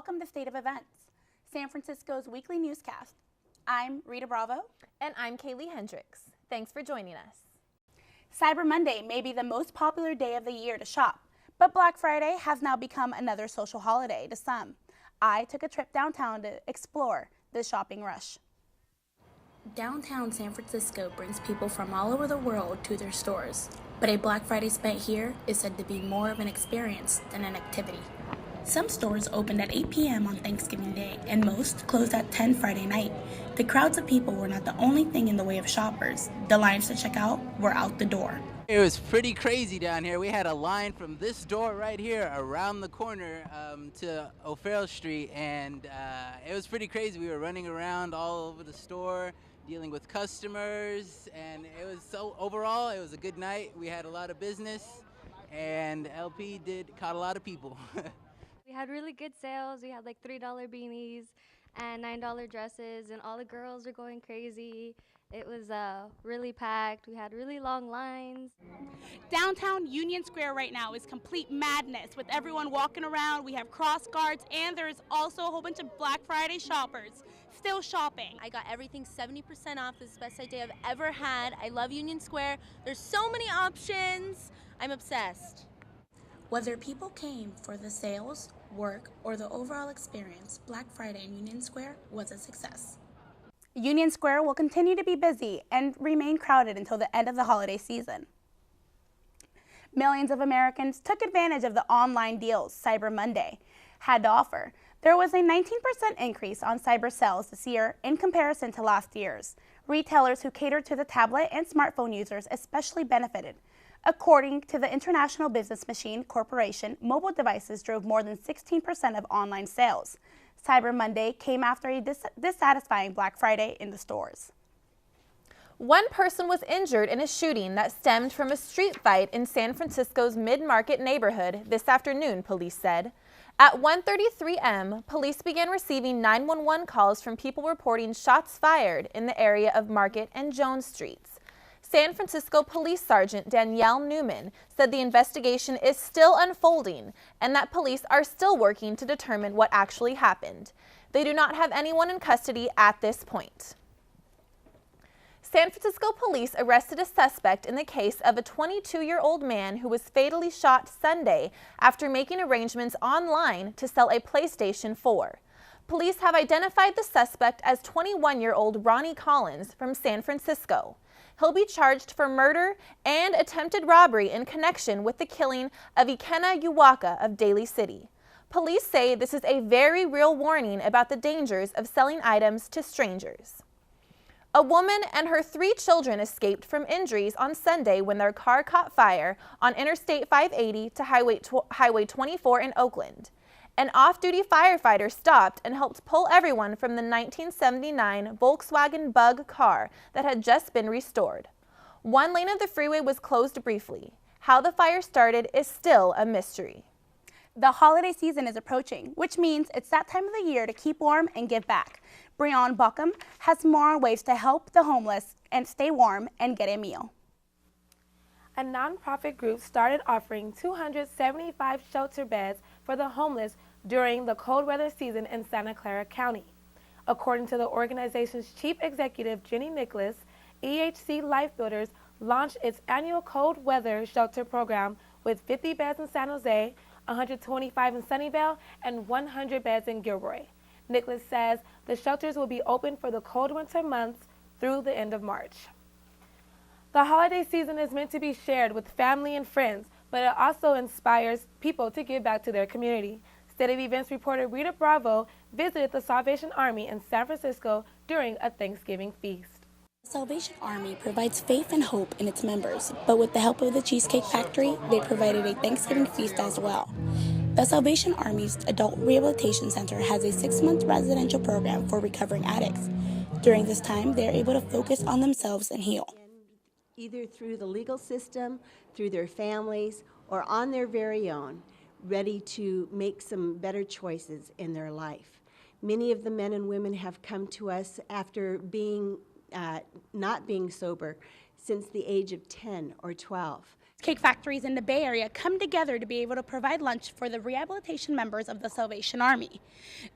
welcome to State of Events, San Francisco's weekly newscast. I'm Rita Bravo. And I'm Kaylee Hendricks. Thanks for joining us. Cyber Monday may be the most popular day of the year to shop, but Black Friday has now become another social holiday to some. I took a trip downtown to explore the shopping rush. Downtown San Francisco brings people from all over the world to their stores, but a Black Friday spent here is said to be more of an experience than an activity. Some stores opened at 8 p.m. on Thanksgiving Day, and most closed at 10 Friday night. The crowds of people were not the only thing in the way of shoppers. The lines to check out were out the door. It was pretty crazy down here. We had a line from this door right here around the corner to O'Farrell Street, and it was pretty crazy. We were running around all over the store, dealing with customers, and overall, it was a good night. We had a lot of business, and LP caught a lot of people. We had really good sales. We had like $3 beanies and $9 dresses, and all the girls were going crazy. It was really packed. We had really long lines. Downtown Union Square right now is complete madness with everyone walking around. We have cross guards, and there is also a whole bunch of Black Friday shoppers still shopping. I got everything 70% off. This is the best day I've ever had. I love Union Square. There's so many options. I'm obsessed. Whether people came for the sales, work, or the overall experience, Black Friday in Union Square was a success. Union Square will continue to be busy and remain crowded until the end of the holiday season. Millions of Americans took advantage of the online deals Cyber Monday had to offer. There was a 19% increase on cyber sales this year in comparison to last year's. Retailers who catered to the tablet and smartphone users especially benefited. According to the International Business Machine Corporation, mobile devices drove more than 16% of online sales. Cyber Monday came after a dissatisfying Black Friday in the stores. One person was injured in a shooting that stemmed from a street fight in San Francisco's Mid-Market neighborhood this afternoon, police said. At 1:33 a.m., police began receiving 911 calls from people reporting shots fired in the area of Market and Jones Streets. San Francisco Police Sergeant Danielle Newman said the investigation is still unfolding and that police are still working to determine what actually happened. They do not have anyone in custody at this point. San Francisco police arrested a suspect in the case of a 22-year-old man who was fatally shot Sunday after making arrangements online to sell a PlayStation 4. Police have identified the suspect as 21-year-old Ronnie Collins from San Francisco. He'll be charged for murder and attempted robbery in connection with the killing of Ikenna Uwaka of Daly City. Police say this is a very real warning about the dangers of selling items to strangers. A woman and her 3 children escaped from injuries on Sunday when their car caught fire on Interstate 580 to Highway 24 in Oakland. An off-duty firefighter stopped and helped pull everyone from the 1979 Volkswagen Bug car that had just been restored. One lane of the freeway was closed briefly. How the fire started is still a mystery. The holiday season is approaching, which means it's that time of the year to keep warm and give back. Breon Buckham has more on ways to help the homeless and stay warm and get a meal. A nonprofit group started offering 275 shelter beds for the homeless during the cold weather season in Santa Clara County. According to the organization's chief executive, Jenny Nicholas, EHC Life Builders launched its annual cold weather shelter program with 50 beds in San Jose, 125 in Sunnyvale, and 100 beds in Gilroy. Nicholas says the shelters will be open for the cold winter months through the end of March. The holiday season is meant to be shared with family and friends, but it also inspires people to give back to their community. State of Events reporter Rita Bravo visited the Salvation Army in San Francisco during a Thanksgiving feast. The Salvation Army provides faith and hope in its members, but with the help of the Cheesecake Factory, they provided a Thanksgiving feast as well. The Salvation Army's Adult Rehabilitation Center has a 6-month residential program for recovering addicts. During this time, they are able to focus on themselves and heal. Either through the legal system, through their families, or on their very own, ready to make some better choices in their life. Many of the men and women have come to us after not being sober since the age of 10 or 12. Cake factories in the Bay Area come together to be able to provide lunch for the rehabilitation members of the Salvation Army.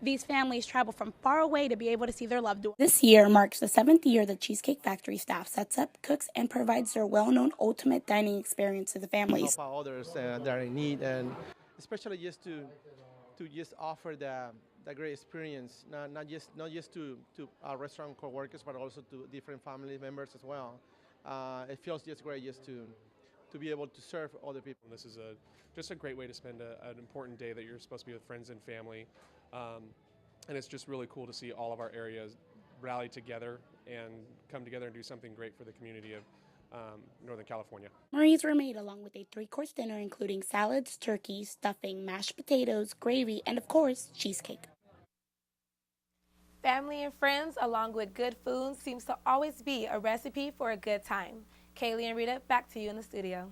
These families travel from far away to be able to see their loved ones. This year marks the 7th year the Cheesecake Factory staff sets up, cooks, and provides their well-known ultimate dining experience to the families. Help out others that are in need, and especially just to just offer the great experience, not just to our restaurant coworkers, but also to different family members as well. It feels just great just to be able to serve other people. This is just a great way to spend an important day that you're supposed to be with friends and family. And it's just really cool to see all of our areas rally together and come together and do something great for the community of Northern California. Marie's were made along with a 3-course dinner including salads, turkey, stuffing, mashed potatoes, gravy, and of course, cheesecake. Family and friends, along with good food, seems to always be a recipe for a good time. Kaylee and Rita, back to you in the studio.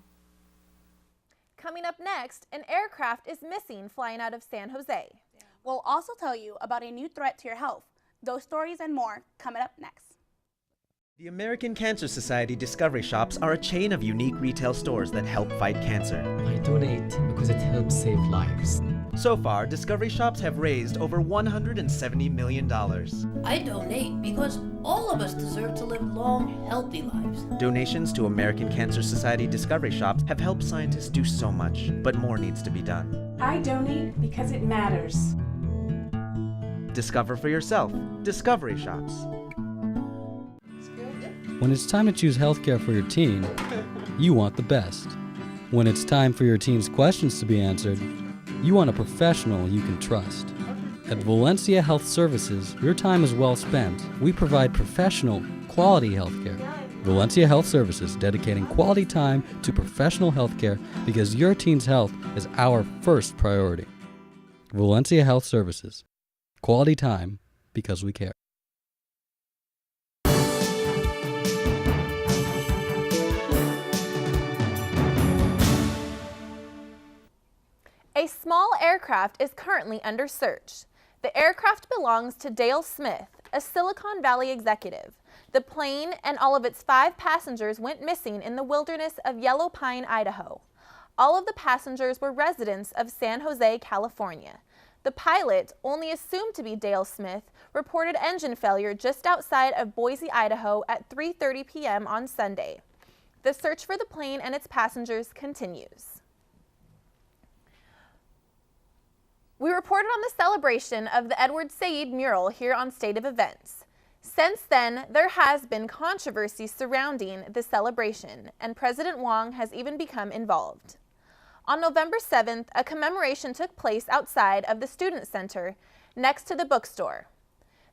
Coming up next, an aircraft is missing flying out of San Jose. We'll also tell you about a new threat to your health. Those stories and more coming up next. The American Cancer Society Discovery Shops are a chain of unique retail stores that help fight cancer. I donate because it helps save lives. So far, Discovery Shops have raised over $170 million. I donate because all of us deserve to live long, healthy lives. Donations to American Cancer Society Discovery Shops have helped scientists do so much, but more needs to be done. I donate because it matters. Discover for yourself. Discovery Shops. When it's time to choose healthcare for your teen, you want the best. When it's time for your teen's questions to be answered, you want a professional you can trust. At Valencia Health Services, your time is well spent. We provide professional, quality healthcare. Valencia Health Services, dedicating quality time to professional healthcare because your teen's health is our first priority. Valencia Health Services, quality time because we care. A small aircraft is currently under search. The aircraft belongs to Dale Smith, a Silicon Valley executive. The plane and all of its 5 passengers went missing in the wilderness of Yellow Pine, Idaho. All of the passengers were residents of San Jose, California. The pilot, only assumed to be Dale Smith, reported engine failure just outside of Boise, Idaho at 3:30 p.m. on Sunday. The search for the plane and its passengers continues. We reported on the celebration of the Edward Said mural here on State of Events. Since then, there has been controversy surrounding the celebration, and President Wong has even become involved. On November 7th, a commemoration took place outside of the Student Center next to the bookstore.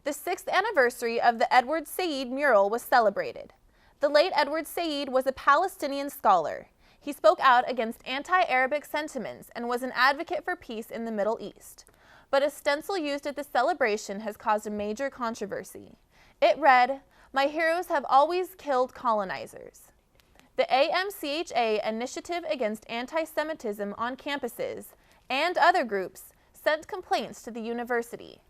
The 6th anniversary of the Edward Said mural was celebrated. The late Edward Said was a Palestinian scholar. He spoke out against anti-Arabic sentiments and was an advocate for peace in the Middle East. But a stencil used at the celebration has caused a major controversy. It read, "My heroes have always killed colonizers." The AMCHA Initiative Against Anti-Semitism on Campuses and other groups sent complaints to the university.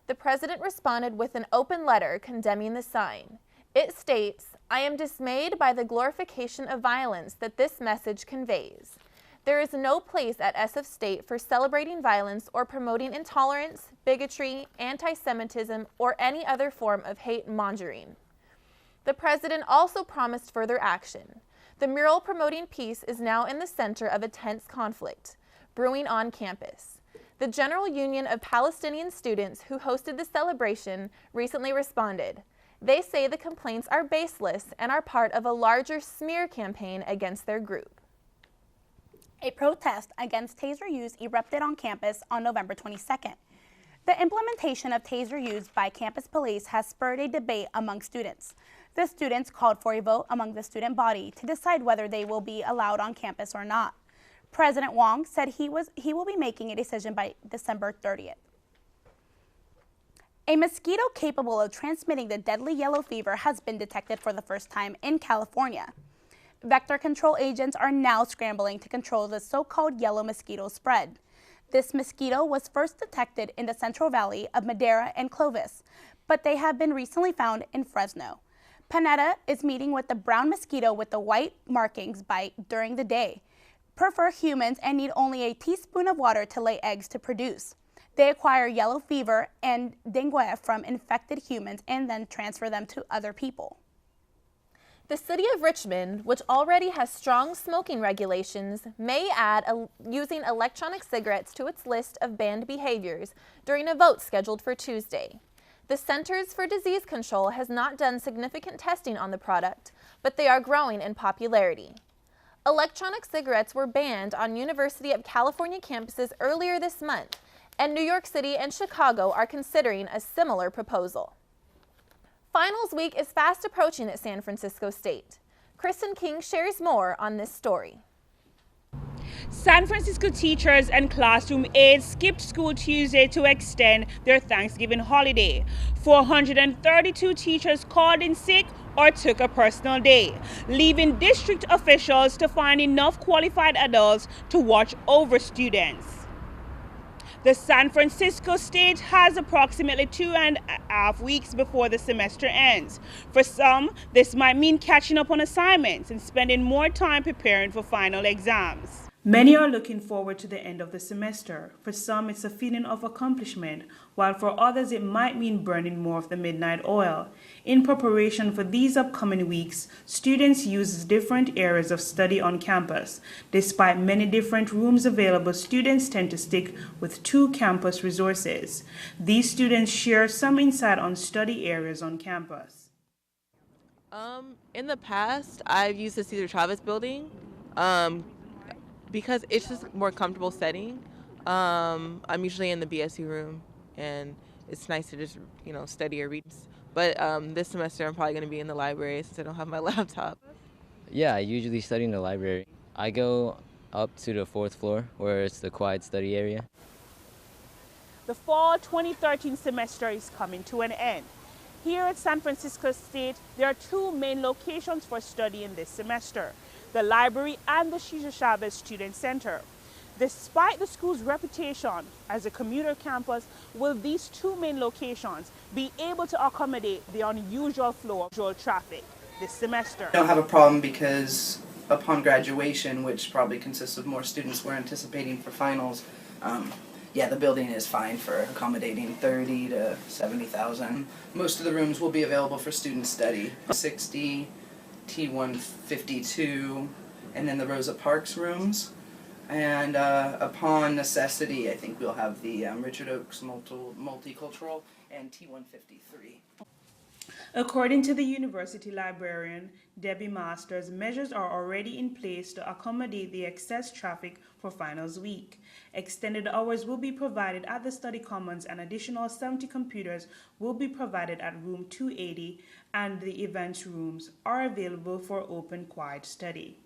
The president responded with an open letter condemning the sign. It states, "I am dismayed by the glorification of violence that this message conveys. There is no place at SF State for celebrating violence or promoting intolerance, bigotry, anti-Semitism, or any other form of hate mongering." The president also promised further action. The mural promoting peace is now in the center of a tense conflict brewing on campus. The General Union of Palestinian Students who hosted the celebration recently responded. They say the complaints are baseless and are part of a larger smear campaign against their group. A protest against taser use erupted on campus on November 22nd. The implementation of taser use by campus police has spurred a debate among students. The students called for a vote among the student body to decide whether they will be allowed on campus or not. President Wong said he will be making a decision by December 30th. A mosquito capable of transmitting the deadly yellow fever has been detected for the first time in California. Vector control agents are now scrambling to control the so-called yellow mosquito spread. This mosquito was first detected in the Central Valley of Madera and Clovis, but they have been recently found in Fresno. Panetta is meeting with the brown mosquito with the white markings bite during the day. prefer humans and need only a teaspoon of water to lay eggs to produce. They acquire yellow fever and dengue from infected humans and then transfer them to other people. The city of Richmond, which already has strong smoking regulations, may add using electronic cigarettes to its list of banned behaviors during a vote scheduled for Tuesday. The Centers for Disease Control has not done significant testing on the product, but they are growing in popularity. Electronic cigarettes were banned on University of California campuses earlier this month, and New York City and Chicago are considering a similar proposal. Finals week is fast approaching at San Francisco State. Kristen King shares more on this story. San Francisco teachers and classroom aides skipped school Tuesday to extend their Thanksgiving holiday. 432 teachers called in sick or took a personal day, leaving district officials to find enough qualified adults to watch over students. The San Francisco State has approximately 2.5 weeks before the semester ends. For some, this might mean catching up on assignments and spending more time preparing for final exams. Many are looking forward to the end of the semester. For some, it's a feeling of accomplishment, while for others it might mean burning more of the midnight oil. In preparation for these upcoming weeks, students use different areas of study on campus. Despite many different rooms available, students tend to stick with 2 campus resources. These students share some insight on study areas on campus. In the past, I've used the Cesar Chavez building. Because it's just a more comfortable setting. I'm usually in the BSU room, and it's nice to just, study or read. But this semester, I'm probably going to be in the library since I don't have my laptop. Yeah, I usually study in the library. I go up to the 4th floor, where it's the quiet study area. The fall 2013 semester is coming to an end. Here at San Francisco State, there are 2 main locations for studying this semester: the library and the Cesar Chavez Student Center. Despite the school's reputation as a commuter campus, will these 2 main locations be able to accommodate the unusual flow of traffic this semester? I don't have a problem because upon graduation, which probably consists of more students we're anticipating for finals, the building is fine for accommodating 30 to 70,000. Most of the rooms will be available for student study. 60, T152, and then the Rosa Parks rooms. And upon necessity, I think we'll have the Richard Oakes Multicultural and T153. According to the university librarian, Debbie Masters, measures are already in place to accommodate the excess traffic for finals week. Extended hours will be provided at the study commons, and additional 70 computers will be provided at room 280, and the events rooms are available for open quiet study.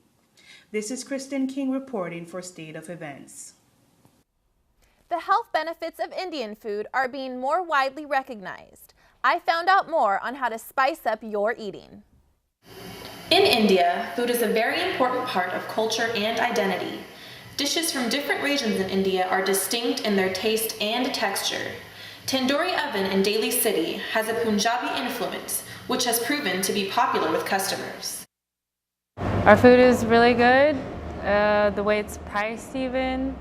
This is Kristen King reporting for State of Events. The health benefits of Indian food are being more widely recognized. I found out more on how to spice up your eating. In India, food is a very important part of culture and identity. Dishes from different regions in India are distinct in their taste and texture. Tandoori Oven in Daly City has a Punjabi influence, which has proven to be popular with customers. Our food is really good, the way it's priced even,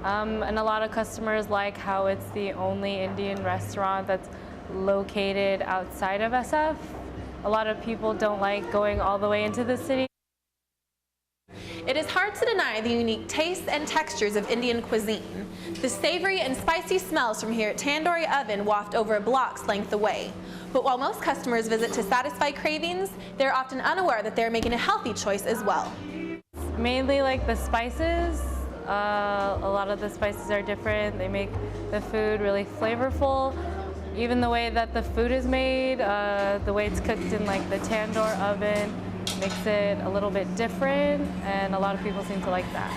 and a lot of customers like how it's the only Indian restaurant that's located outside of SF. A lot of people don't like going all the way into the city. It is hard to deny the unique tastes and textures of Indian cuisine. The savory and spicy smells from here at Tandoori Oven waft over a block's length away. But while most customers visit to satisfy cravings, they're often unaware that they're making a healthy choice as well. Mainly like the spices. A lot of the spices are different. They make the food really flavorful. Even the way that the food is made, the way it's cooked in like the tandoor oven, makes it a little bit different, and a lot of people seem to like that.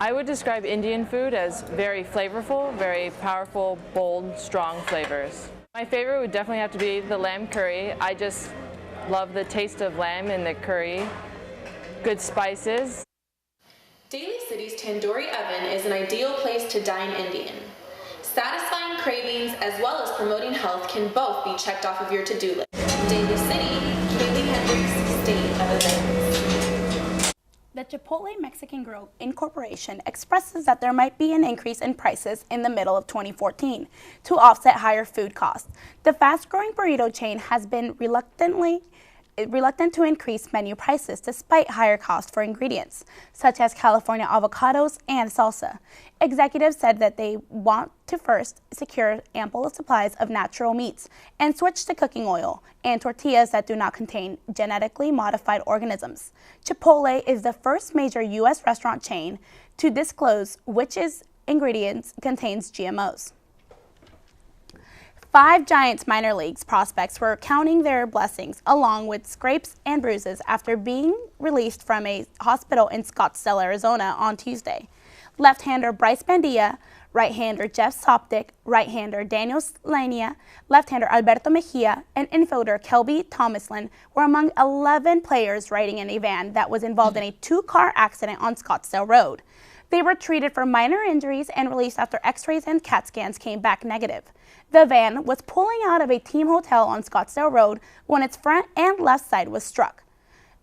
I would describe Indian food as very flavorful, very powerful, bold, strong flavors. My favorite would definitely have to be the lamb curry. I just love the taste of lamb in the curry. Good spices. Daly City's Tandoori Oven is an ideal place to dine Indian. Satisfying cravings as well as promoting health can both be checked off of your to-do list. Daly City, Kaylee Hendricks, State of Events. The Chipotle Mexican Grill Incorporation expresses that there might be an increase in prices in the middle of 2014 to offset higher food costs. The fast-growing burrito chain has been reluctant to increase menu prices despite higher costs for ingredients, such as California avocados and salsa. Executives said that they want to first secure ample supplies of natural meats and switch to cooking oil and tortillas that do not contain genetically modified organisms. Chipotle is the first major U.S. restaurant chain to disclose which ingredients contains GMOs. 5 Giants minor leagues prospects were counting their blessings along with scrapes and bruises after being released from a hospital in Scottsdale, Arizona on Tuesday. Left-hander Bryce Bandia, right-hander Jeff Soptic, right-hander Daniel Slania, left-hander Alberto Mejia, and infielder Kelby Thomaslin were among 11 players riding in a van that was involved in a 2-car accident on Scottsdale Road. They were treated for minor injuries and released after x-rays and CAT scans came back negative. The van was pulling out of a team hotel on Scottsdale Road when its front and left side was struck.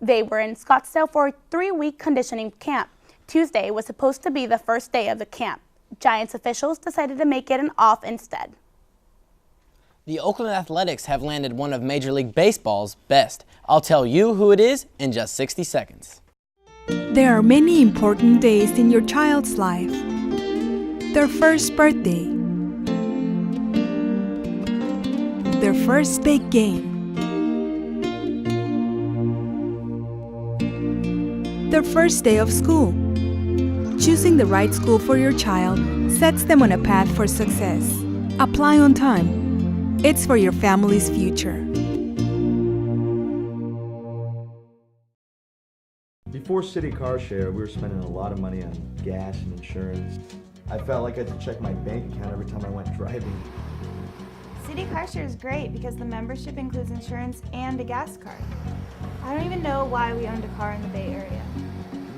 They were in Scottsdale for a 3-week conditioning camp. Tuesday was supposed to be the first day of the camp. Giants officials decided to make it an off instead. The Oakland Athletics have landed one of Major League Baseball's best. I'll tell you who it is in just 60 seconds. There are many important days in your child's life. Their first birthday, their first big game, their first day of school. Choosing the right school for your child sets them on a path for success. Apply on time. It's for your family's future. Before City Car Share, we were spending a lot of money on gas and insurance. I felt like I had to check my bank account every time I went driving. City Car Share is great because the membership includes insurance and a gas card. I don't even know why we owned a car in the Bay Area.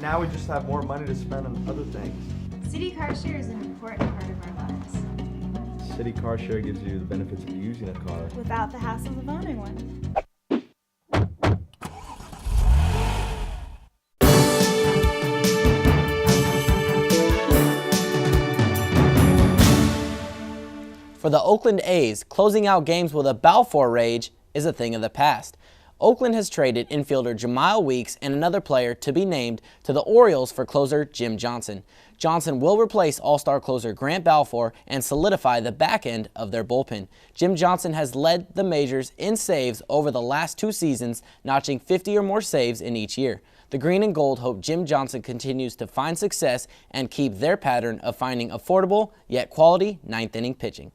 Now we just have more money to spend on other things. City Car Share is an important part of our lives. City Car Share gives you the benefits of using a car without the hassles of owning one. For the Oakland A's, closing out games with a Balfour rage is a thing of the past. Oakland has traded infielder Jemile Weeks and another player to be named to the Orioles for closer Jim Johnson. Johnson will replace all-star closer Grant Balfour and solidify the back end of their bullpen. Jim Johnson has led the majors in saves over the last 2 seasons, notching 50 or more saves in each year. The Green and Gold hope Jim Johnson continues to find success and keep their pattern of finding affordable yet quality ninth-inning pitching.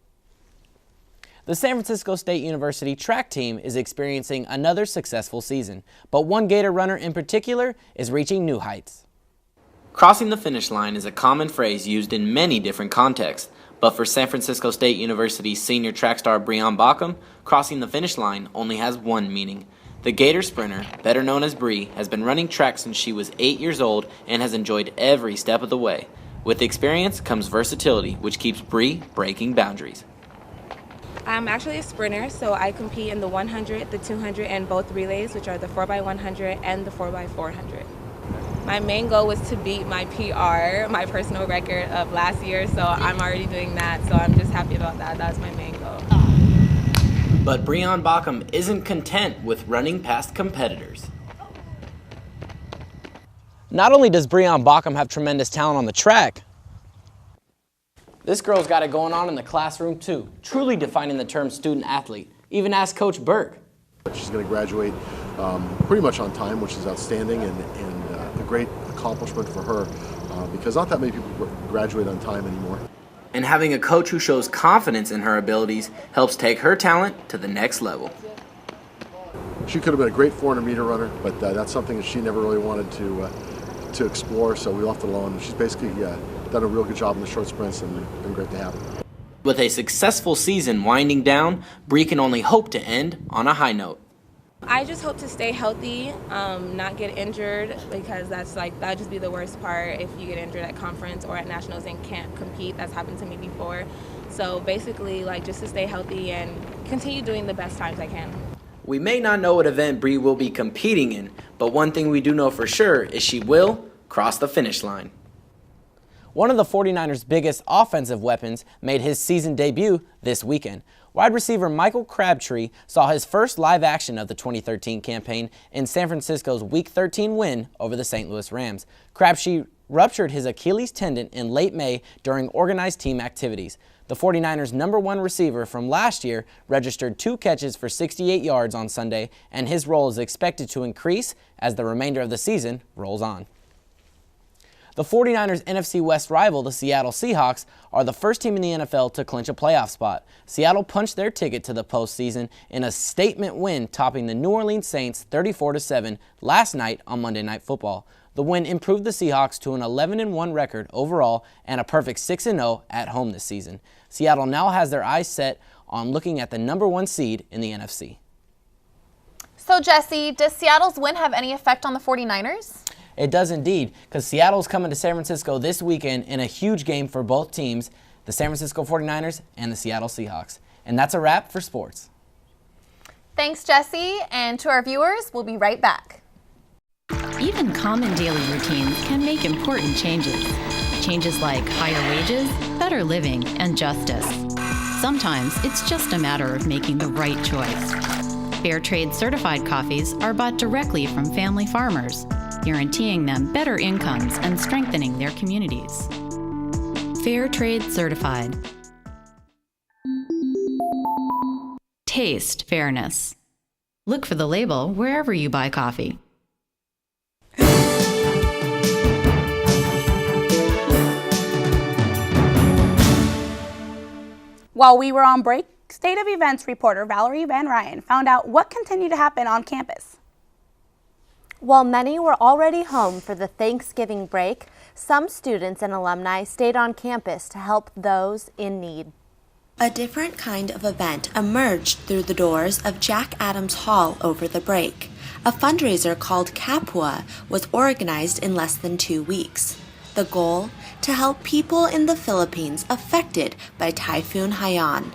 The San Francisco State University track team is experiencing another successful season, but one Gator runner in particular is reaching new heights. Crossing the finish line is a common phrase used in many different contexts, but for San Francisco State University's senior track star Breon Bockham, crossing the finish line only has one meaning. The Gator sprinter, better known as Bree, has been running track since she was 8 years old and has enjoyed every step of the way. With experience comes versatility, which keeps Bree breaking boundaries. I'm actually a sprinter, so I compete in the 100, the 200, and both relays, which are the 4x100 and the 4x400. My main goal was to beat my PR, my personal record of last year, so I'm already doing that, so I'm just happy about that. That's my main goal. But Breon Bockham isn't content with running past competitors. Not only does Breon Bockham have tremendous talent on the track, this girl's got it going on in the classroom too, truly defining the term student athlete. Even ask Coach Berg. She's going to graduate pretty much on time, which is outstanding and a great accomplishment for her because not that many people graduate on time anymore. And having a coach who shows confidence in her abilities helps take her talent to the next level. She could have been a great 400-meter runner, but that's something that she never really wanted to explore, so we left it alone. She's basically done a real good job in the short sprints and been great to have. With a successful season winding down, Bree can only hope to end on a high note. I just hope to stay healthy, not get injured, because that'd just be the worst part if you get injured at conference or at nationals and can't compete. That's happened to me before. So basically, just to stay healthy and continue doing the best times I can. We may not know what event Bree will be competing in, but one thing we do know for sure is she will crossed the finish line. One of the 49ers' biggest offensive weapons made his season debut this weekend. Wide receiver Michael Crabtree saw his first live action of the 2013 campaign in San Francisco's Week 13 win over the St. Louis Rams. Crabtree ruptured his Achilles tendon in late May during organized team activities. The 49ers' #1 receiver from last year registered 2 catches for 68 yards on Sunday, and his role is expected to increase as the remainder of the season rolls on. The 49ers' NFC West rival, the Seattle Seahawks, are the first team in the NFL to clinch a playoff spot. Seattle punched their ticket to the postseason in a statement win, topping the New Orleans Saints 34-7 last night on Monday Night Football. The win improved the Seahawks to an 11-1 record overall and a perfect 6-0 at home this season. Seattle now has their eyes set on looking at the #1 seed in the NFC. So, Jesse, does Seattle's win have any effect on the 49ers? It does indeed, because Seattle's coming to San Francisco this weekend in a huge game for both teams, the San Francisco 49ers and the Seattle Seahawks. And that's a wrap for sports. Thanks, Jesse, and to our viewers, we'll be right back. Even common daily routines can make important changes. Changes like higher wages, better living, and justice. Sometimes it's just a matter of making the right choice. Fair Trade certified coffees are bought directly from family farmers, guaranteeing them better incomes and strengthening their communities. Fair Trade certified. Taste fairness. Look for the label wherever you buy coffee. While we were on break, State of Events reporter Valerie Van Ryan found out what continued to happen on campus. While many were already home for the Thanksgiving break, some students and alumni stayed on campus to help those in need. A different kind of event emerged through the doors of Jack Adams Hall over the break. A fundraiser called Kapwa was organized in less than 2 weeks. The goal? To help people in the Philippines affected by Typhoon Haiyan.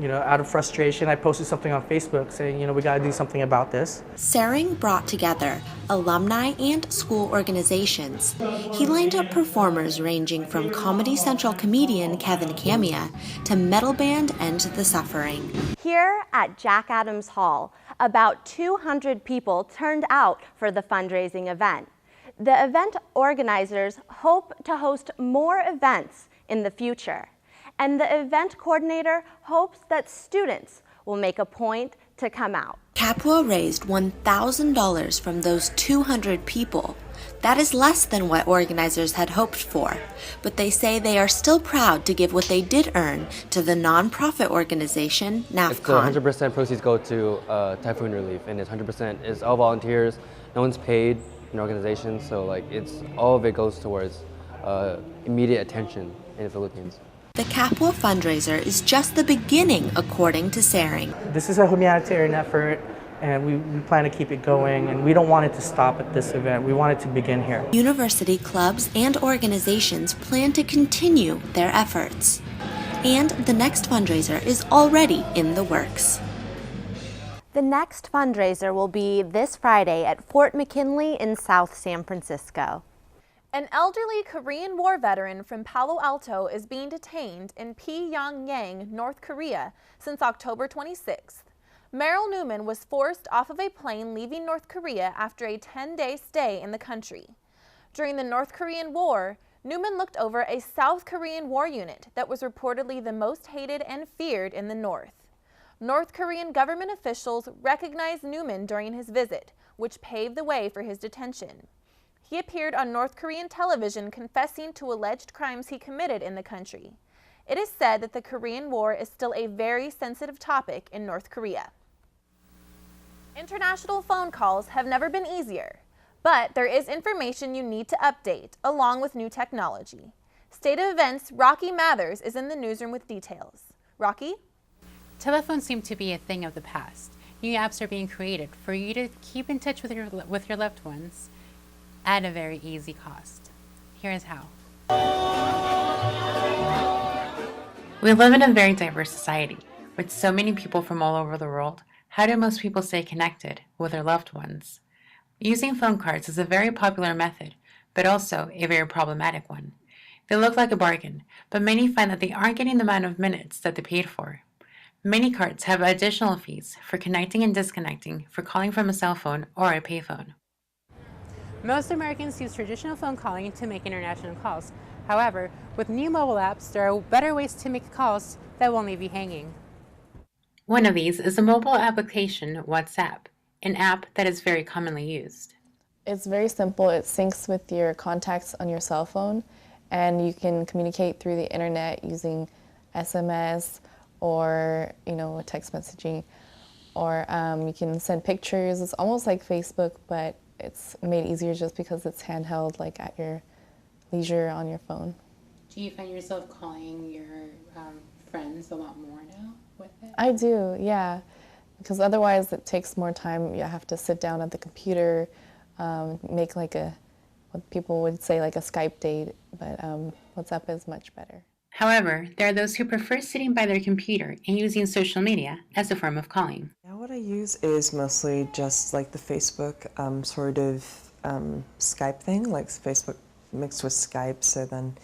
Out of frustration, I posted something on Facebook saying, we got to do something about this. Sering brought together alumni and school organizations. He lined up performers ranging from Comedy Central comedian Kevin Camia to metal band End the Suffering. Here at Jack Adams Hall, about 200 people turned out for the fundraising event. The event organizers hope to host more events in the future. And the event coordinator hopes that students will make a point to come out. Kapwa raised $1,000 from those 200 people. That is less than what organizers had hoped for, but they say they are still proud to give what they did earn to the nonprofit organization NAFCON. It's 100% proceeds go to typhoon relief, and it's 100% is all volunteers. No one's paid in organizations, so it's all of it goes towards immediate attention in the Philippines. The Kapwa fundraiser is just the beginning, according to Sering. This is a humanitarian effort, and we plan to keep it going, and we don't want it to stop at this event. We want it to begin here. University clubs and organizations plan to continue their efforts. And the next fundraiser is already in the works. The next fundraiser will be this Friday at Fort McKinley in South San Francisco. An elderly Korean War veteran from Palo Alto is being detained in Pyongyang, North Korea, since October 26th. Merrill Newman was forced off of a plane leaving North Korea after a 10-day stay in the country. During the North Korean War, Newman looked over a South Korean war unit that was reportedly the most hated and feared in the North. North Korean government officials recognized Newman during his visit, which paved the way for his detention. He appeared on North Korean television confessing to alleged crimes he committed in the country. It is said that the Korean War is still a very sensitive topic in North Korea. International phone calls have never been easier, but there is information you need to update along with new technology. State of Events' Rocky Mathers is in the newsroom with details. Rocky? Telephones seem to be a thing of the past. New apps are being created for you to keep in touch with your loved ones at a very easy cost. Here is how. We live in a very diverse society. With so many people from all over the world, how do most people stay connected with their loved ones? Using phone cards is a very popular method, but also a very problematic one. They look like a bargain, but many find that they aren't getting the amount of minutes that they paid for. Many cards have additional fees for connecting and disconnecting, for calling from a cell phone or a payphone. Most Americans use traditional phone calling to make international calls. However, with new mobile apps, there are better ways to make calls that won't leave you hanging. One of these is the mobile application WhatsApp, an app that is very commonly used. It's very simple. It syncs with your contacts on your cell phone, and you can communicate through the internet using SMS or text messaging, or you can send pictures. It's almost like Facebook, but it's made easier just because it's handheld, like at your leisure on your phone. Do you find yourself calling your friends a lot more now with it? I do, yeah, because otherwise it takes more time. You have to sit down at the computer, make like what people would say like a Skype date, but WhatsApp is much better. However, there are those who prefer sitting by their computer and using social media as a form of calling. Yeah, what I use is mostly just like the Facebook sort of Skype thing, like Facebook mixed with Skype, so then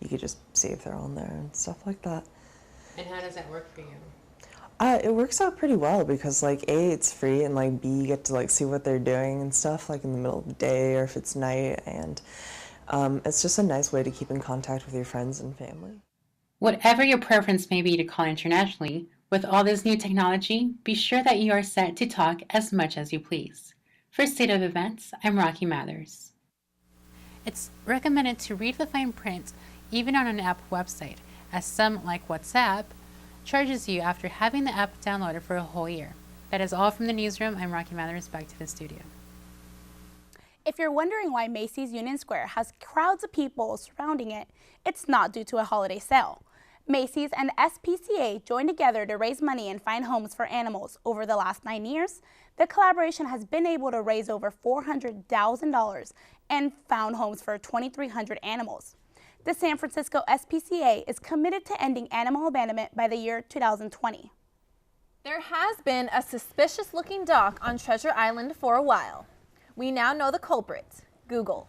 you could just see if they're on there and stuff like that. And how does that work for you? It works out pretty well because like A, it's free, and like B, you get to like see what they're doing and stuff like in the middle of the day or if it's night, and it's just a nice way to keep in contact with your friends and family. Whatever your preference may be to call internationally, with all this new technology, be sure that you are set to talk as much as you please. For State of Events, I'm Rocky Mathers. It's recommended to read the fine print even on an app website, as some, like WhatsApp, charges you after having the app downloaded for a whole year. That is all from the newsroom. I'm Rocky Mathers. Back to the studio. If you're wondering why Macy's Union Square has crowds of people surrounding it, it's not due to a holiday sale. Macy's and SPCA joined together to raise money and find homes for animals. Over the last 9 years, the collaboration has been able to raise over $400,000 and found homes for 2,300 animals. The San Francisco SPCA is committed to ending animal abandonment by the year 2020. There has been a suspicious-looking dock on Treasure Island for a while. We now know the culprit, Google.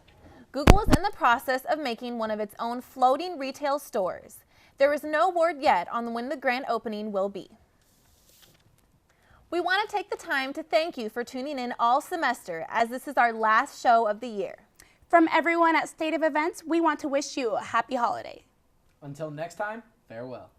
Google is in the process of making one of its own floating retail stores. There is no word yet on when the grand opening will be. We want to take the time to thank you for tuning in all semester, as this is our last show of the year. From everyone at State of Events, we want to wish you a happy holiday. Until next time, farewell.